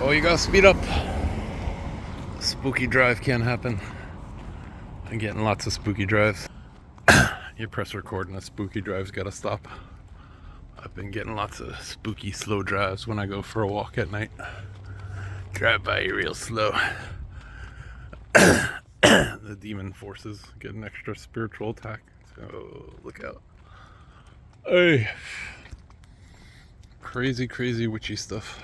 Oh, you gotta speed up. Spooky drive can't happen. I'm getting lots of spooky drives. You press record and the spooky drive's gotta stop. I've been getting lots of spooky slow drives when I go for a walk at night. Drive by you real slow. The demon forces get an extra spiritual attack, so look out. Hey, crazy witchy stuff.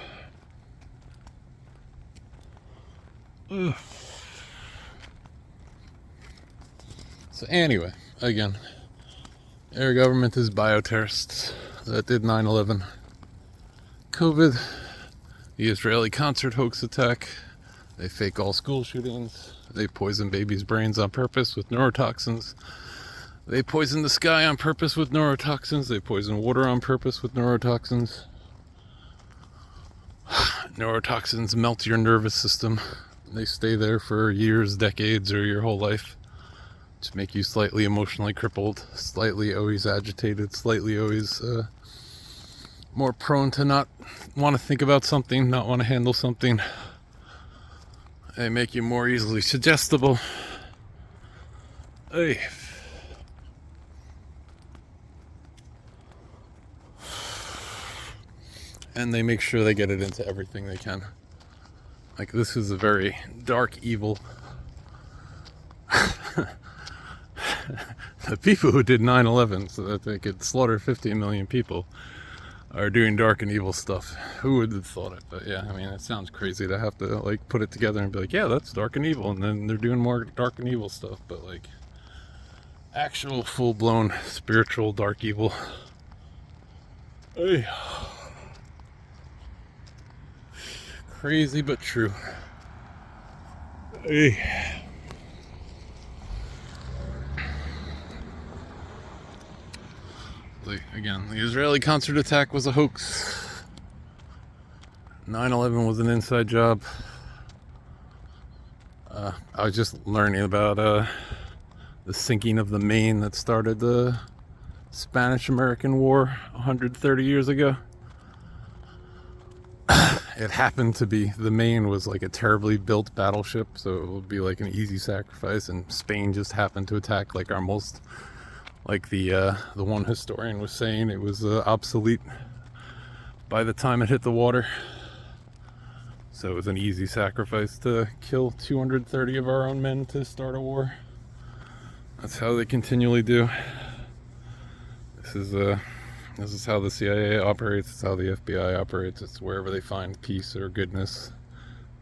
Ugh. So anyway, again, our government is bioterrorists that did 9/11, COVID, the Israeli concert hoax attack. They fake all school shootings. They poison babies' brains on purpose with neurotoxins. They poison the sky on purpose with neurotoxins. They poison water on purpose with neurotoxins. Neurotoxins melt your nervous system. They stay there for years, decades, or your whole life to make you slightly emotionally crippled, slightly always agitated, slightly always more prone to not want to think about something, not want to handle something. They make you more easily suggestible. Hey. And they make sure they get it into everything they can. Like, this is a very dark evil. The people who did 9/11 so that they could slaughter 15 million people are doing dark and evil stuff. Who would have thought it? But yeah, I mean, it sounds crazy to have to like put it together and be like, yeah, that's dark and evil, and then they're doing more dark and evil stuff. But like, actual full-blown spiritual dark evil. Hey. Crazy but true. Hey. Again, the Israeli concert attack was a hoax. 9/11 was an inside job. I was just learning about the sinking of the Maine that started the Spanish-American War 130 years ago. It happened to be, the Maine was like a terribly built battleship, so it would be like an easy sacrifice, and Spain just happened to attack like our most, like the one historian was saying, it was obsolete by the time it hit the water. So it was an easy sacrifice to kill 230 of our own men to start a war. That's how they continually do. This is how the CIA operates. It's how the FBI operates. It's wherever they find peace or goodness,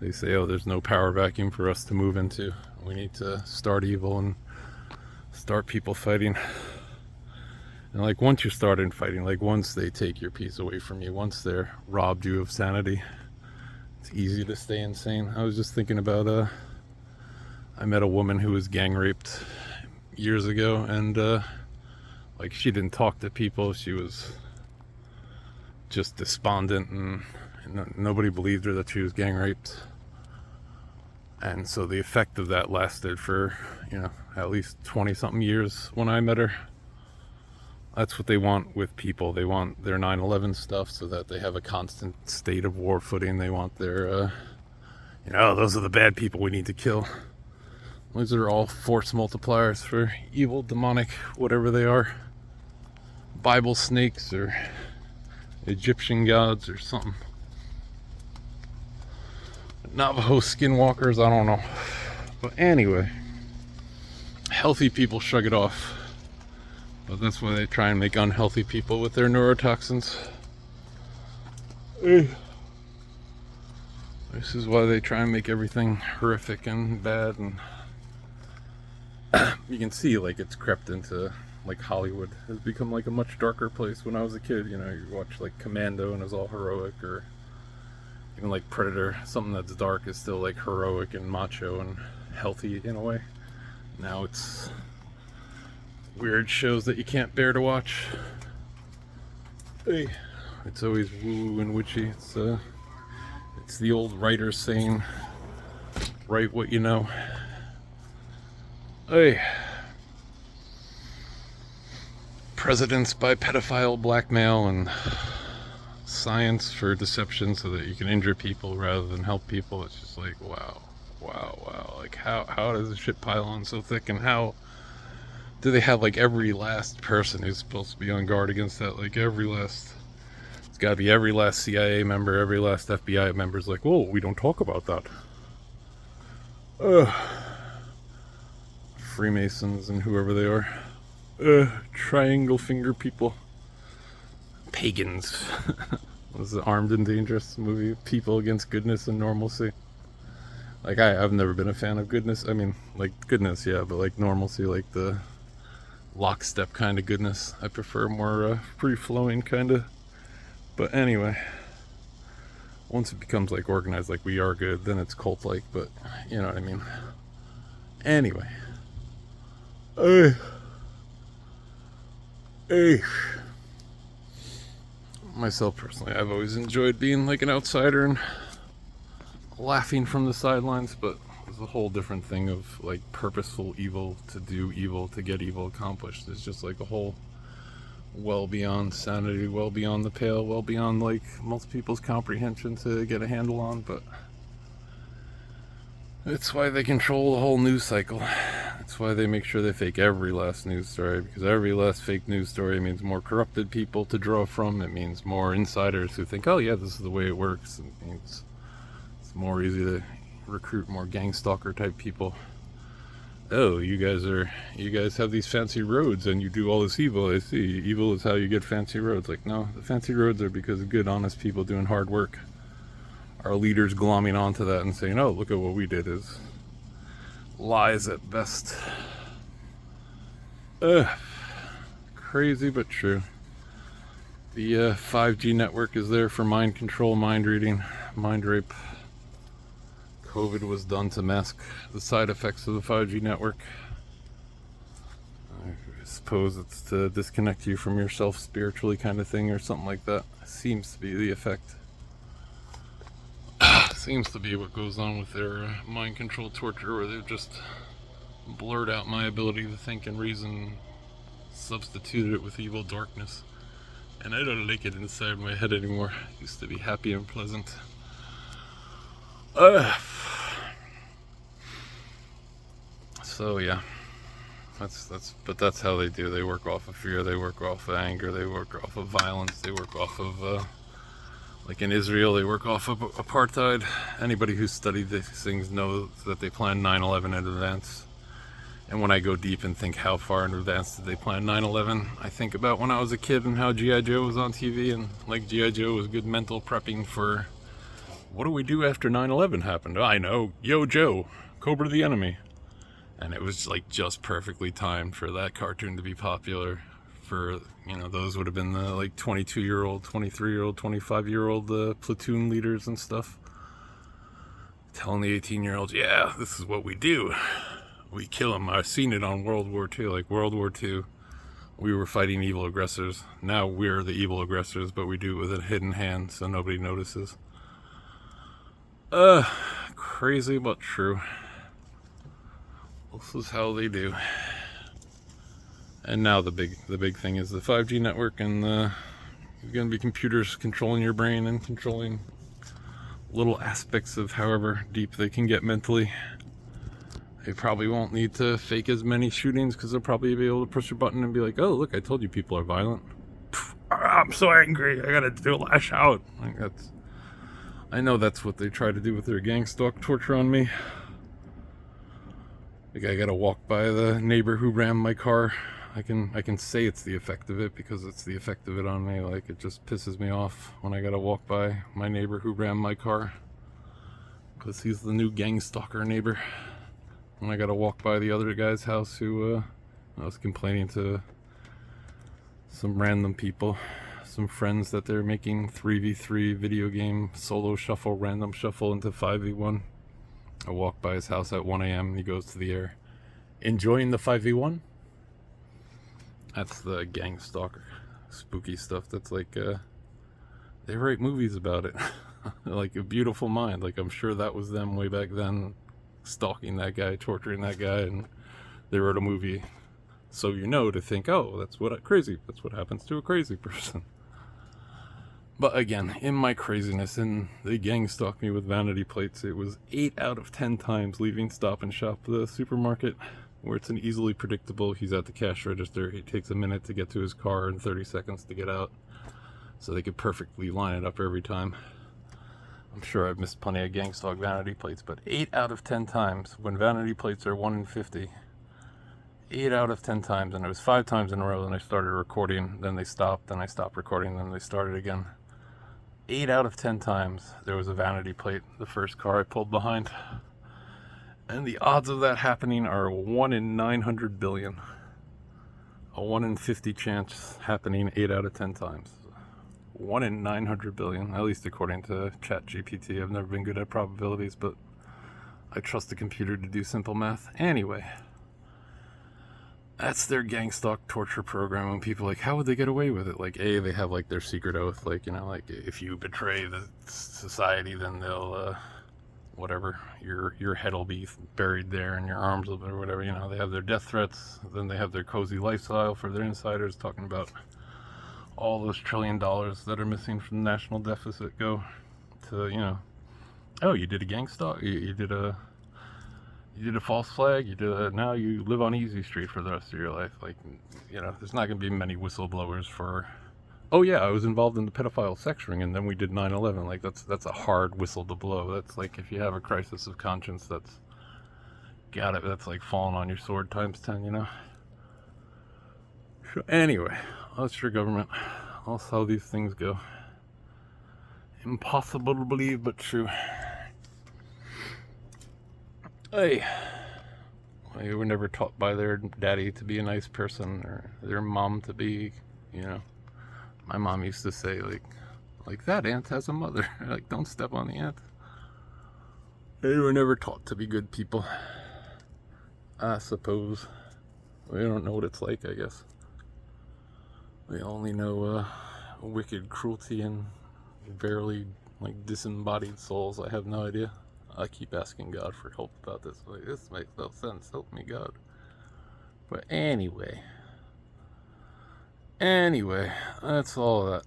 they say, oh, there's no power vacuum for us to move into. We need to start evil and start people fighting. And like, once you start in fighting, like once they take your peace away from you, once they're robbed you of sanity, it's easy to stay insane. I was just thinking about, I met a woman who was gang raped years ago, and like, she didn't talk to people. She was just despondent, and nobody believed her that she was gang raped. And so the effect of that lasted for, at least 20-something years when I met her. That's what they want with people. They want their 9/11 stuff so that they have a constant state of war footing. They want their, those are the bad people we need to kill. Those are all force multipliers for evil, demonic, whatever they are. Bible snakes or Egyptian gods or something. Navajo skinwalkers, I don't know. But anyway, healthy people shrug it off. But that's why they try and make unhealthy people with their neurotoxins. This is why they try and make everything horrific and bad, and you can see like it's crept into, like, Hollywood has become like a much darker place. When I was a kid, you watch like Commando and it was all heroic, or even like Predator, something that's dark is still like heroic and macho and healthy in a way. Now it's weird shows that you can't bear to watch. Hey, it's always woo and witchy. It's the old writer saying, write what you know. Hey, presidents by pedophile blackmail and science for deception so that you can injure people rather than help people. It's just like, wow, wow, wow. Like, how does the shit pile on so thick, and how do they have like every last person who's supposed to be on guard against that? Like it's gotta be every last CIA member, every last FBI member's like, whoa, we don't talk about that. Freemasons and whoever they are. Triangle finger people. Pagans. Was the Armed and Dangerous movie? People against goodness and normalcy. Like, I've never been a fan of goodness. I mean, like, goodness, yeah, but like normalcy, like the lockstep kind of goodness. I prefer more free-flowing kind of. But anyway, once it becomes like organized, like we are good, then it's cult-like, but you know what I mean. Anyway. Myself personally, I've always enjoyed being like an outsider and laughing from the sidelines, but it's a whole different thing of like purposeful evil to do evil to get evil accomplished. It's just like a whole well beyond sanity, well beyond the pale, well beyond like most people's comprehension to get a handle on. But it's why they control the whole news cycle. That's why they make sure they fake every last news story, because every last fake news story means more corrupted people to draw from. It means more insiders who think, oh yeah, this is the way it works. It means it's more easy to recruit more gang stalker type people. Oh, you guys have these fancy roads and you do all this evil. I see. Evil is how you get fancy roads. Like, no, the fancy roads are because of good, honest people doing hard work. Our leaders glomming onto that and saying, oh, look at what we did, is lies at best. Crazy but true. The 5G network is there for mind control, mind reading, mind rape. COVID was done to mask the side effects of the 5G network. I suppose it's to disconnect you from yourself spiritually, kind of thing, or something like that. Seems to be the effect. Seems to be what goes on with their mind control torture, where they've just blurred out my ability to think and reason, substituted it with evil darkness, and I don't like it inside my head anymore. It used to be happy and pleasant. So yeah, that's how they do. They work off of fear, they work off of anger, they work off of violence, they work off of like in Israel, they work off of apartheid. Anybody who's studied these things knows that they planned 9/11 in advance. And when I go deep and think how far in advance did they plan 9/11, I think about when I was a kid and how G.I. Joe was on TV, and like G.I. Joe was good mental prepping for what do we do after 9/11 happened? I know, Yo Joe, Cobra the enemy. And it was like just perfectly timed for that cartoon to be popular. For, you know, those would have been the like 22-year-old, 23-year-old, 25-year-old platoon leaders and stuff, telling the 18-year-olds, yeah, this is what we do. We kill them. I've seen it on World War II. Like World War II, we were fighting evil aggressors. Now we're the evil aggressors, but we do it with a hidden hand so nobody notices. Crazy but true. This is how they do. And now the big thing is the 5G network, and there's going to be computers controlling your brain and controlling little aspects of however deep they can get mentally. They probably won't need to fake as many shootings because they'll probably be able to push a button and be like, oh, look, I told you people are violent. I'm so angry, I gotta lash out. Like I know that's what they try to do with their gang stalk torture on me. Like, I gotta walk by the neighbor who rammed my car. I can say it's the effect of it because it's the effect of it on me. Like, it just pisses me off when I gotta walk by my neighbor who rammed my car, because he's the new gang stalker neighbor. When I gotta walk by the other guy's house who I was complaining to some random people, some friends, that they're making 3v3 video game solo shuffle, random shuffle into 5v1. I walk by his house at 1 a.m. and he goes to the air, enjoying the 5v1? That's the gang stalker spooky stuff. That's like they write movies about it. Like A Beautiful Mind. Like, I'm sure that was them way back then, stalking that guy, torturing that guy, and they wrote a movie so to think, oh, that's what happens to a crazy person. But again, in my craziness, and the gang stalked me with vanity plates, it was 8 out of 10 times leaving Stop and Shop, the supermarket, where it's an easily predictable, he's at the cash register, he takes a minute to get to his car and 30 seconds to get out, so they could perfectly line it up every time. I'm sure I've missed plenty of gang stalk vanity plates, but 8 out of 10 times, when vanity plates are 1 in 50, 8 out of 10 times, and it was 5 times in a row, then I started recording, then they stopped, then I stopped recording, then they started again. 8 out of 10 times there was a vanity plate, the first car I pulled behind. And the odds of that happening are 1 in 900 billion. A 1 in 50 chance happening 8 out of 10 times. 1 in 900 billion, at least according to ChatGPT. I've never been good at probabilities, but I trust the computer to do simple math. Anyway, that's their gang stalk torture program. And people are like, how would they get away with it? Like, they have like their secret oath, like, you know, like if you betray the society, then they'll whatever, your head will be buried there and your arms will be, or whatever, you know. They have their death threats, then they have their cozy lifestyle for their insiders, talking about all those $1 trillion that are missing from the national deficit go to, you know, oh, you did a gang stalk, you did a false flag, now you live on Easy Street for the rest of your life. Like, you know, there's not going to be many whistleblowers for, oh yeah, I was involved in the pedophile sex ring and then we did 9/11. Like, that's a hard whistle to blow. That's like, if you have a crisis of conscience, that's like falling on your sword times 10, you know. So anyway, that's your government. That's how these things go. Impossible to believe, but true. Hey, they were never taught by their daddy to be a nice person, or their mom to be, you know. My mom used to say, like that ant has a mother. Like, don't step on the ant. They were never taught to be good people, I suppose. We don't know what it's like, I guess. We only know wicked cruelty and barely, like, disembodied souls. I have no idea. I keep asking God for help about this. Like, this makes no sense. Help me, God. But anyway, that's all that.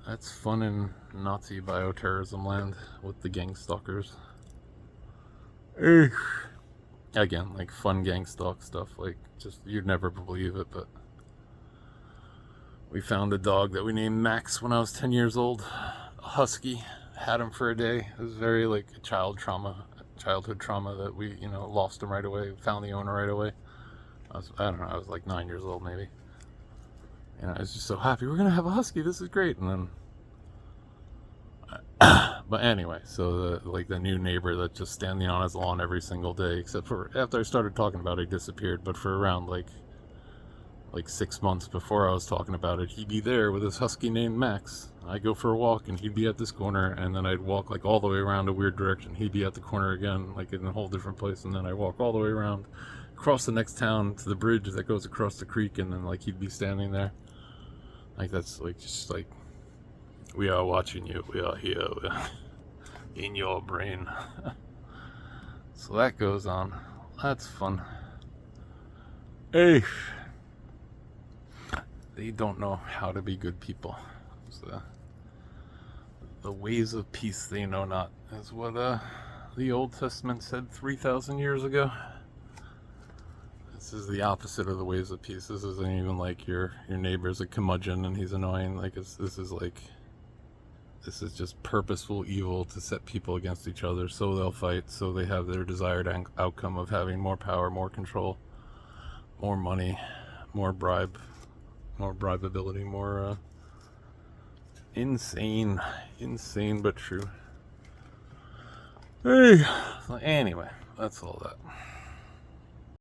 That's fun in Nazi bioterrorism land with the gang stalkers. Again, like, fun gang stalk stuff. Like, just, you'd never believe it, but we found a dog that we named Max when I was 10 years old. A husky. Had him for a day. It was very, like, a childhood trauma that we, you know, lost him right away. Found the owner right away. I don't know, I was like 9 years old maybe. And I was just so happy, we're gonna have a husky, this is great. And then but anyway, so the new neighbor that's just standing on his lawn every single day, except for after I started talking about it, he disappeared. But for around like 6 months before I was talking about it, he'd be there with his husky named Max. I'd go for a walk and he'd be at this corner, and then I'd walk like all the way around a weird direction. He'd be at the corner again, like in a whole different place, and then I'd walk all the way around, across the next town to the bridge that goes across the creek, and then like he'd be standing there. Like, that's like, just like, we are watching you, we are here in your brain. So that goes on. That's fun. Hey, they don't know how to be good people. So, the ways of peace they know not, is what the Old Testament said 3,000 years ago. This is the opposite of the ways of peace. This isn't even like your neighbor's a curmudgeon and he's annoying. Like, this is just purposeful evil to set people against each other, so they'll fight, so they have their desired outcome of having more power, more control, more money, more bribeability, more insane but true. Hey, so anyway, that's all that.